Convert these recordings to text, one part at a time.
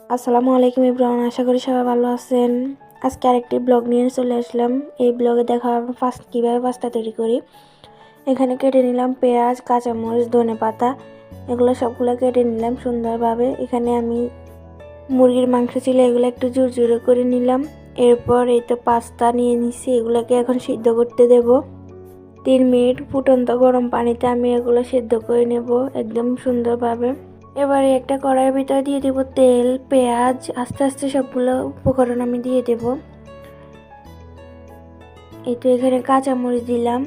আসসালামু আলাইকুম এভরিওয়ান, আশা করি সবাই ভালো আছেন। আজকে আরেকটি ব্লগ নিয়ে চলে আসলাম। এই ব্লগে দেখা কীভাবে পাস্তা তৈরি করি। এখানে কেটে নিলাম পেঁয়াজ, কাঁচামরিচ, ধনেপাতা, এগুলো সবগুলো কেটে নিলাম সুন্দরভাবে। এখানে আমি মুরগির মাংস ছিল, এগুলো একটু জোরে করে নিলাম। এরপর এই তো পাস্তা নিয়ে নিছি, এগুলোকে এখন সিদ্ধ করতে দেব 3 মিনিট। ফুটন্ত গরম পানিতে আমি এগুলো সিদ্ধ করে নেব একদম সুন্দরভাবে। এবারে একটা কড়াইয়ের ভিতরে দিয়ে দেব তেল, পেঁয়াজ, আস্তে আস্তে সবগুলো উপকরণ আমি দিয়ে দেব। এই তো এখানে কাঁচামরিচ দিলাম।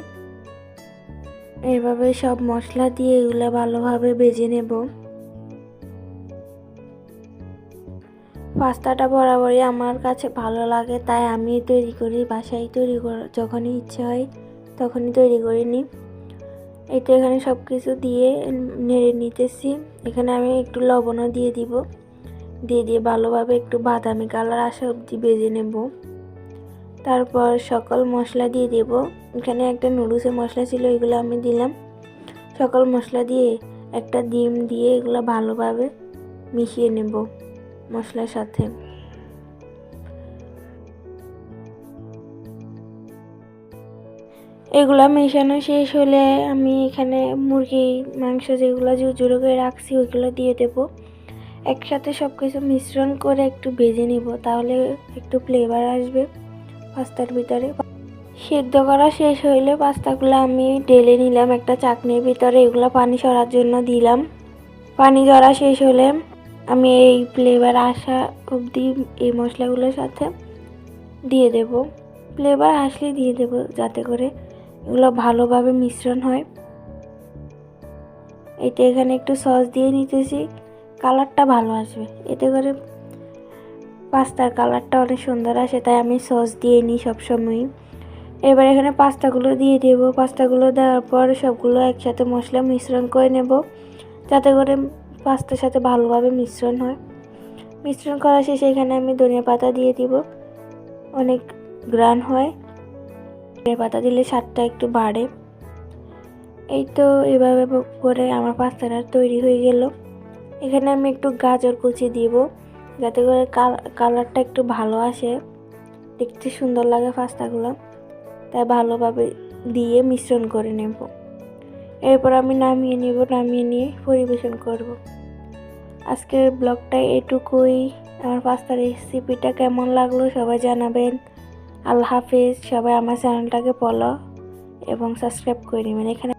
এইভাবে সব মশলা দিয়ে এগুলো ভালোভাবে ভেজে নেব। পাস্তাটা বরাবরই আমার কাছে ভালো লাগে, তাই আমি তৈরি করি, বাসায় তৈরি যখনই ইচ্ছে হয় তখনই তৈরি করে নিই। এই তো এখানে সব কিছু দিয়ে নেড়ে নিতেছি। এখানে আমি একটু লবণও দিয়ে দিয়ে ভালোভাবে একটু বাদামি কালার আসা অবধি ভেজে নেব। তারপর সকল মশলা দিয়ে দেব। এখানে একটা নুডলসের মশলা ছিল, এগুলো আমি দিলাম। সকল মশলা দিয়ে একটা ডিম দিয়ে এগুলো ভালোভাবে মিশিয়ে নেব মশলার সাথে। এগুলা মেশানো শেষ হলে আমি এখানে মুরগি মাংস যেগুলো জোড়ো করে রাখছি ওইগুলো দিয়ে দেব। একসাথে সব কিছু মিশ্রণ করে একটু ভেজে নিব, তাহলে একটু ফ্লেভার আসবে পাস্তার ভিতরে। সেদ্ধ করা শেষ হইলে পাস্তাগুলো আমি ঢেলে নিলাম একটা চাকনির ভিতরে, এগুলো পানি সরার জন্য দিলাম। পানি ঝরা শেষ হলে আমি এই ফ্লেভার আসা অবধি এই মশলাগুলোর সাথে দিয়ে দেব। ফ্লেভার আসলে দিয়ে দেব, যাতে করে এগুলো ভালোভাবে মিশ্রণ হয়। এতে এখানে একটু সস দিয়ে নিতেছি, কালারটা ভালো আসবে, এতে করে পাস্তার কালারটা অনেক সুন্দর আসে, তাই আমি সস দিয়ে নিই সবসময়। এবার এখানে পাস্তাগুলো দিয়ে দেব। পাস্তাগুলো দেওয়ার পর সবগুলো একসাথে মশলা মিশ্রণ করে নেব, যাতে করে পাস্তার সাথে ভালোভাবে মিশ্রণ হয়। মিশ্রণ করা শেষে এখানে আমি ধনিয়া পাতা দিয়ে দিব, অনেক গ্রান হয়, ধনিয়া পাতা দিলে স্বাদটা একটু বাড়ে। এই তো এভাবে করে আমার পাস্তাটা তৈরি হয়ে গেল। এখানে আমি একটু গাজর কুচি দিব, যাতে করে কালারটা একটু ভালো আসে, দেখতে সুন্দর লাগে পাস্তাগুলো, তাই ভালোভাবে দিয়ে মিশ্রণ করে নেব। এরপর আমি নামিয়ে নিয়ে পরিবেশন করব। আজকের ব্লগটা এটুকুই। আমার পাস্তার রেসিপিটা কেমন লাগলো সবাই জানাবেন। আল্লাহ হাফেজ। সবাই আমার চ্যানেলটাকে ফলো এবং সাবস্ক্রাইব করে নেবেন। এখানে